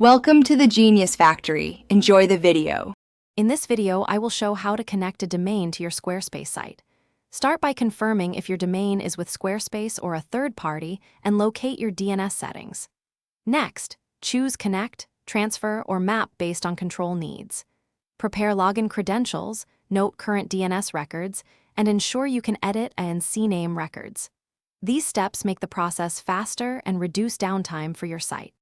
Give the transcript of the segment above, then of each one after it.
Welcome to the Genius Factory. Enjoy the video. In this video, I will show how to connect a domain to your Squarespace site. Start by confirming if your domain is with Squarespace or a third party and locate your DNS settings. Next, choose Connect, Transfer, or Map based on control needs. Prepare login credentials, note current DNS records, and ensure you can edit and CNAME records. These steps make the process faster and reduce downtime for your site.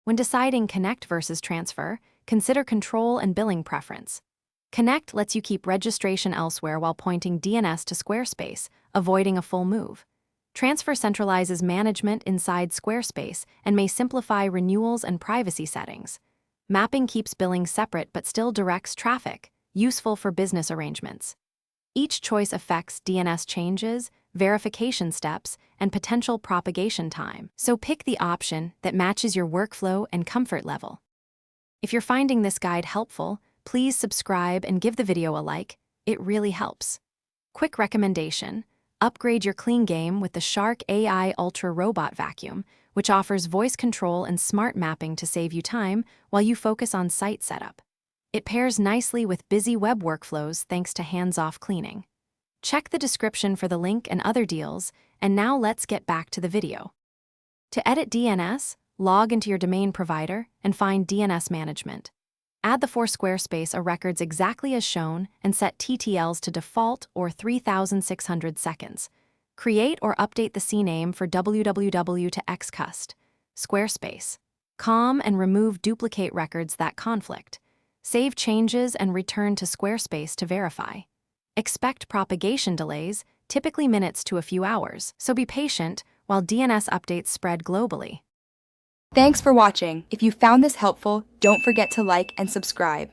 When deciding Connect versus Transfer, consider control and billing preference. Connect lets you keep registration elsewhere while pointing DNS to Squarespace, avoiding a full move. Transfer centralizes management inside Squarespace and may simplify renewals and privacy settings. Mapping keeps billing separate but still directs traffic, useful for business arrangements. Each choice affects DNS changes, verification steps, and potential propagation time, so pick the option that matches your workflow and comfort level. If you're finding this guide helpful, please subscribe and give the video a like. It really helps. Quick recommendation: upgrade your clean game with the Shark AI Ultra Robot Vacuum, which offers voice control and smart mapping to save you time while you focus on site setup. It pairs nicely with busy web workflows thanks to hands-off cleaning. Check the description for the link and other deals, and now let's get back to the video. To edit DNS, log into your domain provider and find DNS management. Add the for Squarespace records exactly as shown and set TTLs to default or 3,600 seconds. Create or update the CNAME for www to xcust, Squarespace. Com and remove duplicate records that conflict. Save changes and return to Squarespace to verify. Expect propagation delays, typically minutes to a few hours, so be patient while DNS updates spread globally. Thanks for watching. If you found this helpful, don't forget to like and subscribe.